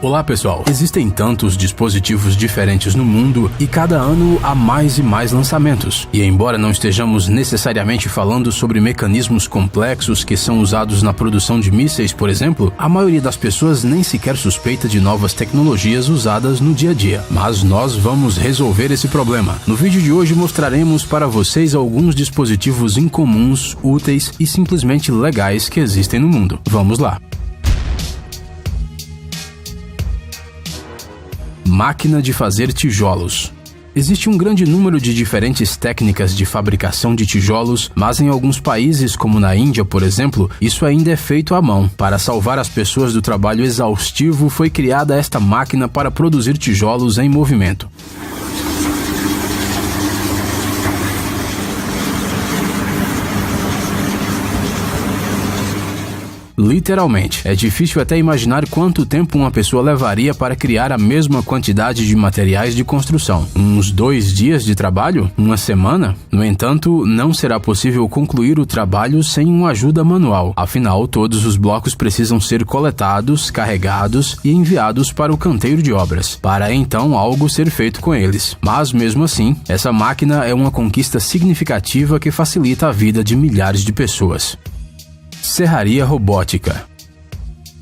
Olá pessoal, existem tantos dispositivos diferentes no mundo e cada ano há mais e mais lançamentos. E embora não estejamos necessariamente falando sobre mecanismos complexos que são usados na produção de mísseis, por exemplo, a maioria das pessoas nem sequer suspeita de novas tecnologias usadas no dia a dia. Mas nós vamos resolver esse problema. No vídeo de hoje mostraremos para vocês alguns dispositivos incomuns, úteis e simplesmente legais que existem no mundo. Vamos lá! Máquina de fazer tijolos. Existe um grande número de diferentes técnicas de fabricação de tijolos, mas em alguns países, como na Índia, por exemplo, isso ainda é feito à mão. Para salvar as pessoas do trabalho exaustivo, foi criada esta máquina para produzir tijolos em movimento. Literalmente, é difícil até imaginar quanto tempo uma pessoa levaria para criar a mesma quantidade de materiais de construção. Uns 2 dias de trabalho? Uma semana? No entanto, não será possível concluir o trabalho sem uma ajuda manual. Afinal, todos os blocos precisam ser coletados, carregados e enviados para o canteiro de obras, para então algo ser feito com eles. Mas mesmo assim, essa máquina é uma conquista significativa que facilita a vida de milhares de pessoas. Serraria robótica.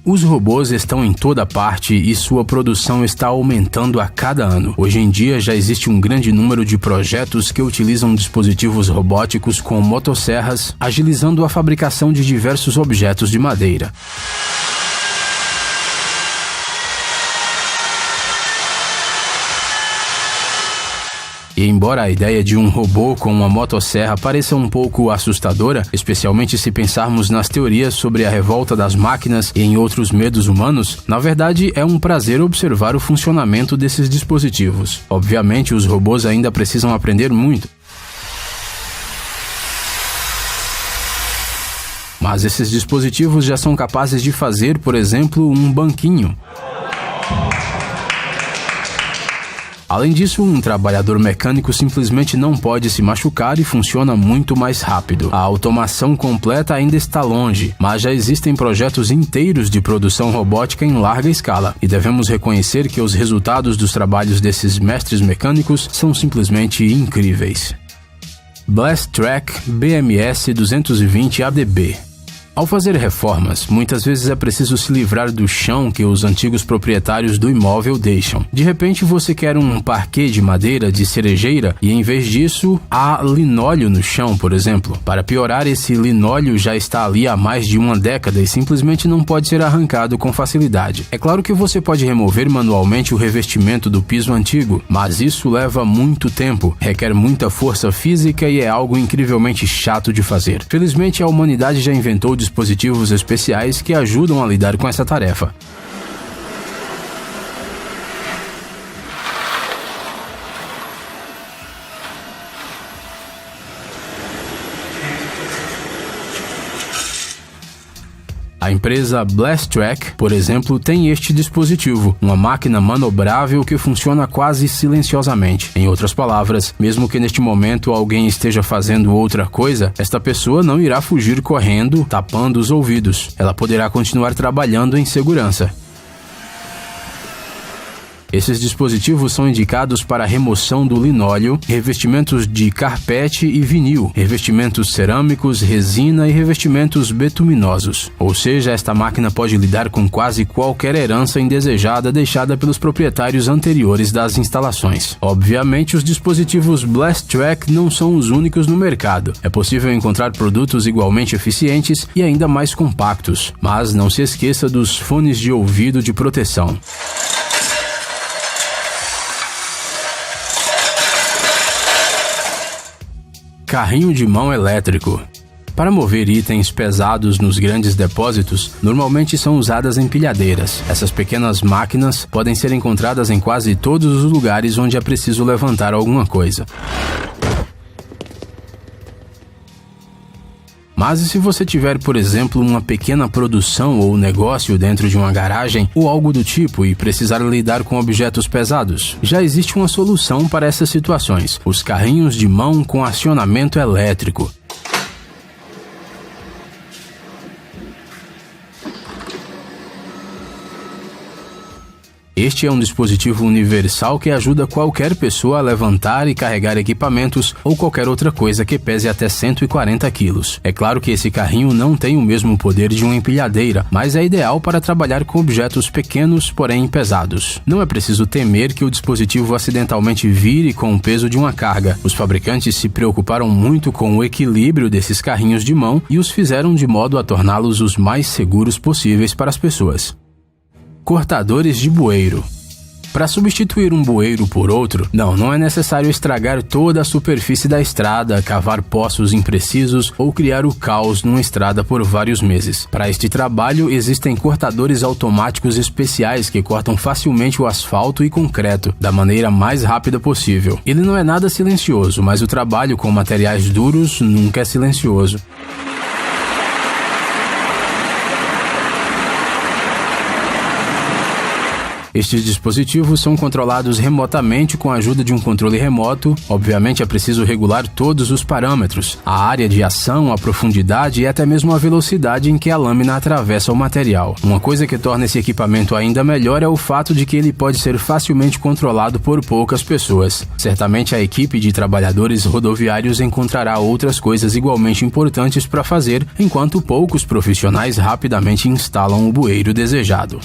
Os robôs estão em toda parte e sua produção está aumentando a cada ano. Hoje em dia já existe um grande número de projetos que utilizam dispositivos robóticos com motosserras, agilizando a fabricação de diversos objetos de madeira. E embora a ideia de um robô com uma motosserra pareça um pouco assustadora, especialmente se pensarmos nas teorias sobre a revolta das máquinas e em outros medos humanos, na verdade é um prazer observar o funcionamento desses dispositivos. Obviamente, os robôs ainda precisam aprender muito. Mas esses dispositivos já são capazes de fazer, por exemplo, um banquinho. Além disso, um trabalhador mecânico simplesmente não pode se machucar e funciona muito mais rápido. A automação completa ainda está longe, mas já existem projetos inteiros de produção robótica em larga escala, e devemos reconhecer que os resultados dos trabalhos desses mestres mecânicos são simplesmente incríveis. Blastrac BMS 220 ADB. Ao fazer reformas, muitas vezes é preciso se livrar do chão que os antigos proprietários do imóvel deixam. De repente você quer um parquet de madeira de cerejeira e em vez disso, há linóleo no chão, por exemplo. Para piorar, esse linóleo já está ali há mais de uma década e simplesmente não pode ser arrancado com facilidade. É claro que você pode remover manualmente o revestimento do piso antigo, mas isso leva muito tempo, requer muita força física e é algo incrivelmente chato de fazer. Felizmente, a humanidade já inventou dispositivos especiais que ajudam a lidar com essa tarefa. A empresa Blastrac, por exemplo, tem este dispositivo, uma máquina manobrável que funciona quase silenciosamente. Em outras palavras, mesmo que neste momento alguém esteja fazendo outra coisa, esta pessoa não irá fugir correndo, tapando os ouvidos. Ela poderá continuar trabalhando em segurança. Esses dispositivos são indicados para remoção do linóleo, revestimentos de carpete e vinil, revestimentos cerâmicos, resina e revestimentos betuminosos. Ou seja, esta máquina pode lidar com quase qualquer herança indesejada deixada pelos proprietários anteriores das instalações. Obviamente, os dispositivos Blastrac não são os únicos no mercado. É possível encontrar produtos igualmente eficientes e ainda mais compactos. Mas não se esqueça dos fones de ouvido de proteção. Carrinho de mão elétrico. Para mover itens pesados nos grandes depósitos, normalmente são usadas empilhadeiras. Essas pequenas máquinas podem ser encontradas em quase todos os lugares onde é preciso levantar alguma coisa. Mas e se você tiver, por exemplo, uma pequena produção ou negócio dentro de uma garagem ou algo do tipo e precisar lidar com objetos pesados? Já existe uma solução para essas situações: os carrinhos de mão com acionamento elétrico. Este é um dispositivo universal que ajuda qualquer pessoa a levantar e carregar equipamentos ou qualquer outra coisa que pese até 140 quilos. É claro que esse carrinho não tem o mesmo poder de uma empilhadeira, mas é ideal para trabalhar com objetos pequenos, porém pesados. Não é preciso temer que o dispositivo acidentalmente vire com o peso de uma carga. Os fabricantes se preocuparam muito com o equilíbrio desses carrinhos de mão e os fizeram de modo a torná-los os mais seguros possíveis para as pessoas. Cortadores de bueiro. Para substituir um bueiro por outro, não é necessário estragar toda a superfície da estrada, cavar poços imprecisos ou criar o caos numa estrada por vários meses. Para este trabalho, existem cortadores automáticos especiais que cortam facilmente o asfalto e concreto, da maneira mais rápida possível. Ele não é nada silencioso, mas o trabalho com materiais duros nunca é silencioso. Estes dispositivos são controlados remotamente com a ajuda de um controle remoto. Obviamente é preciso regular todos os parâmetros, a área de ação, a profundidade e até mesmo a velocidade em que a lâmina atravessa o material. Uma coisa que torna esse equipamento ainda melhor é o fato de que ele pode ser facilmente controlado por poucas pessoas. Certamente a equipe de trabalhadores rodoviários encontrará outras coisas igualmente importantes para fazer, enquanto poucos profissionais rapidamente instalam o bueiro desejado.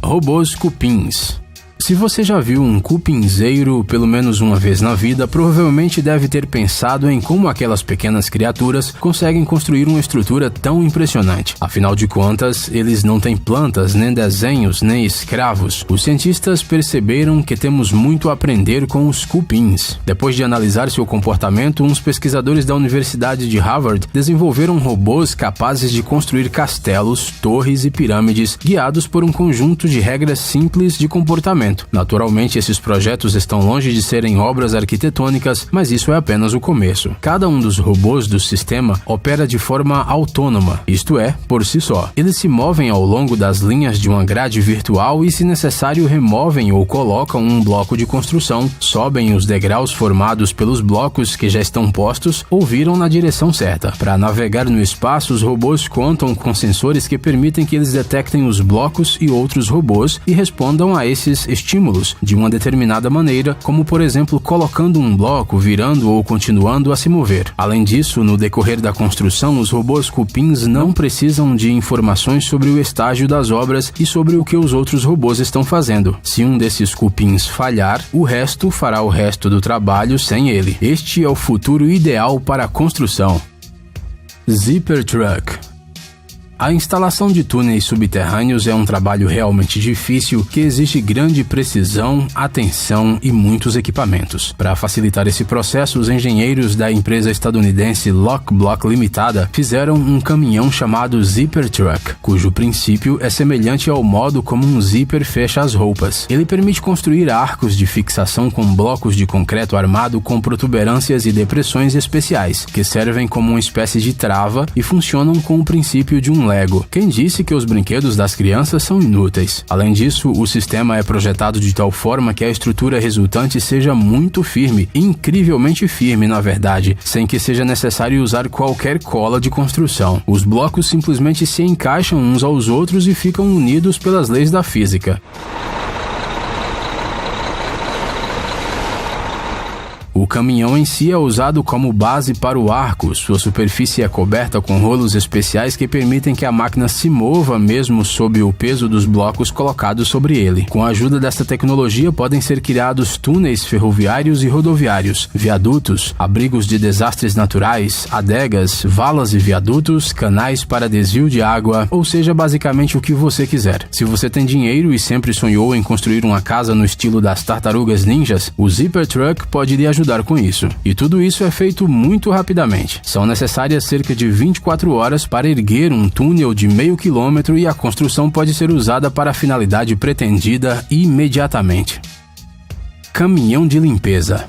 Robôs cupins. Se você já viu um cupinzeiro pelo menos uma vez na vida, provavelmente deve ter pensado em como aquelas pequenas criaturas conseguem construir uma estrutura tão impressionante. Afinal de contas, eles não têm plantas, nem desenhos, nem escravos. Os cientistas perceberam que temos muito a aprender com os cupins. Depois de analisar seu comportamento, uns pesquisadores da Universidade de Harvard desenvolveram robôs capazes de construir castelos, torres e pirâmides, guiados por um conjunto de regras simples de comportamento. Naturalmente, esses projetos estão longe de serem obras arquitetônicas, mas isso é apenas o começo. Cada um dos robôs do sistema opera de forma autônoma, isto é, por si só. Eles se movem ao longo das linhas de uma grade virtual e, se necessário, removem ou colocam um bloco de construção, sobem os degraus formados pelos blocos que já estão postos ou viram na direção certa. Para navegar no espaço, os robôs contam com sensores que permitem que eles detectem os blocos e outros robôs e respondam a esses estímulos de uma determinada maneira, como por exemplo colocando um bloco, virando ou continuando a se mover. Além disso, no decorrer da construção, os robôs cupins não precisam de informações sobre o estágio das obras e sobre o que os outros robôs estão fazendo. Se um desses cupins falhar, o resto fará o resto do trabalho sem ele. Este é o futuro ideal para a construção. Zipper Truck. A instalação de túneis subterrâneos é um trabalho realmente difícil que exige grande precisão, atenção e muitos equipamentos. Para facilitar esse processo, os engenheiros da empresa estadunidense Lock Block Limitada fizeram um caminhão chamado Zipper Truck, cujo princípio é semelhante ao modo como um zíper fecha as roupas. Ele permite construir arcos de fixação com blocos de concreto armado com protuberâncias e depressões especiais, que servem como uma espécie de trava e funcionam com o princípio de um Lego. Quem disse que os brinquedos das crianças são inúteis? Além disso, o sistema é projetado de tal forma que a estrutura resultante seja muito firme, incrivelmente firme na verdade, sem que seja necessário usar qualquer cola de construção. Os blocos simplesmente se encaixam uns aos outros e ficam unidos pelas leis da física. O caminhão em si é usado como base para o arco. Sua superfície é coberta com rolos especiais que permitem que a máquina se mova mesmo sob o peso dos blocos colocados sobre ele. Com a ajuda desta tecnologia, podem ser criados túneis ferroviários e rodoviários, viadutos, abrigos de desastres naturais, adegas, valas e viadutos, canais para desvio de água, ou seja, basicamente o que você quiser. Se você tem dinheiro e sempre sonhou em construir uma casa no estilo das tartarugas ninjas, o Zipper Truck pode lhe ajudar com isso. E tudo isso é feito muito rapidamente. São necessárias cerca de 24 horas para erguer um túnel de meio quilômetro e a construção pode ser usada para a finalidade pretendida imediatamente. Caminhão de limpeza.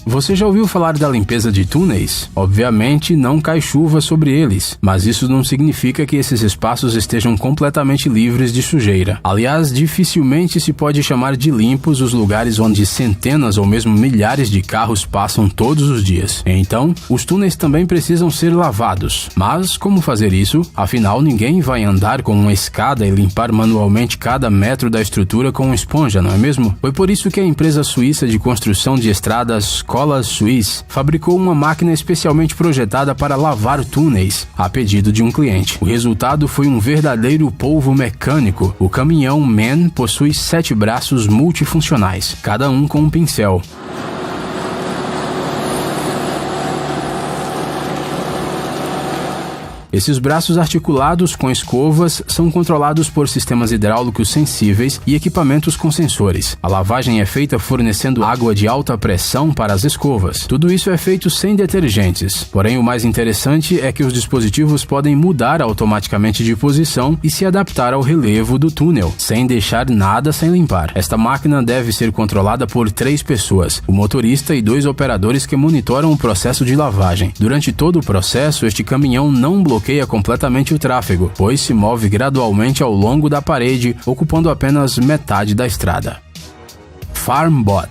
Você já ouviu falar da limpeza de túneis? Obviamente não cai chuva sobre eles, mas isso não significa que esses espaços estejam completamente livres de sujeira. Aliás, dificilmente se pode chamar de limpos os lugares onde centenas ou mesmo milhares de carros passam todos os dias. Então, os túneis também precisam ser lavados. Mas como fazer isso? Afinal, ninguém vai andar com uma escada e limpar manualmente cada metro da estrutura com uma esponja, não é mesmo? Foi por isso que a empresa suíça de construção de estradas Colas Suisse fabricou uma máquina especialmente projetada para lavar túneis, a pedido de um cliente. O resultado foi um verdadeiro polvo mecânico. O caminhão MAN possui 7 braços multifuncionais, cada um com um pincel. Esses braços articulados com escovas são controlados por sistemas hidráulicos sensíveis e equipamentos com sensores. A lavagem é feita fornecendo água de alta pressão para as escovas. Tudo isso é feito sem detergentes. Porém, o mais interessante é que os dispositivos podem mudar automaticamente de posição e se adaptar ao relevo do túnel, sem deixar nada sem limpar. Esta máquina deve ser controlada por 3 pessoas, o motorista e 2 operadores que monitoram o processo de lavagem. Durante todo o processo, este caminhão não bloqueia completamente o tráfego, pois se move gradualmente ao longo da parede, ocupando apenas metade da estrada. FarmBot.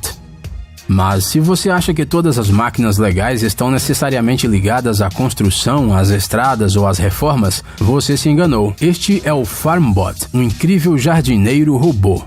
Mas se você acha que todas as máquinas legais estão necessariamente ligadas à construção, às estradas ou às reformas, você se enganou. Este é o FarmBot, um incrível jardineiro robô.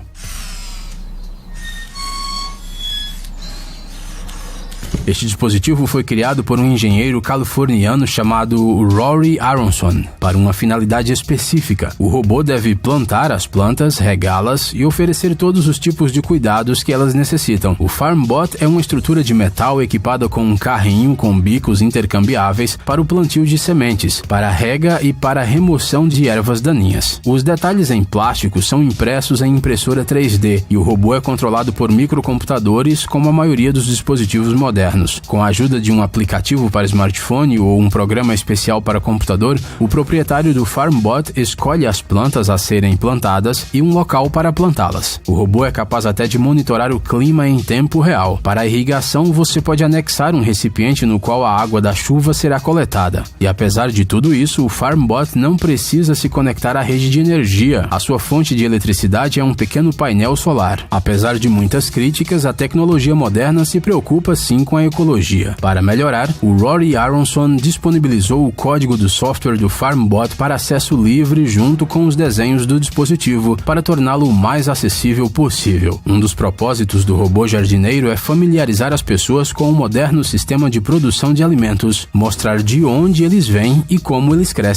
Este dispositivo foi criado por um engenheiro californiano chamado Rory Aronson para uma finalidade específica. O robô deve plantar as plantas, regá-las e oferecer todos os tipos de cuidados que elas necessitam. O FarmBot é uma estrutura de metal equipada com um carrinho com bicos intercambiáveis para o plantio de sementes, para a rega e para a remoção de ervas daninhas. Os detalhes em plástico são impressos em impressora 3D e o robô é controlado por microcomputadores, como a maioria dos dispositivos modernos. Com a ajuda de um aplicativo para smartphone ou um programa especial para computador, o proprietário do FarmBot escolhe as plantas a serem plantadas e um local para plantá-las. O robô é capaz até de monitorar o clima em tempo real. Para a irrigação, você pode anexar um recipiente no qual a água da chuva será coletada. E apesar de tudo isso, o FarmBot não precisa se conectar à rede de energia. A sua fonte de eletricidade é um pequeno painel solar. Apesar de muitas críticas, a tecnologia moderna se preocupa sim com a ecologia. Para melhorar, o Rory Aronson disponibilizou o código do software do FarmBot para acesso livre junto com os desenhos do dispositivo para torná-lo o mais acessível possível. Um dos propósitos do robô jardineiro é familiarizar as pessoas com o moderno sistema de produção de alimentos, mostrar de onde eles vêm e como eles crescem.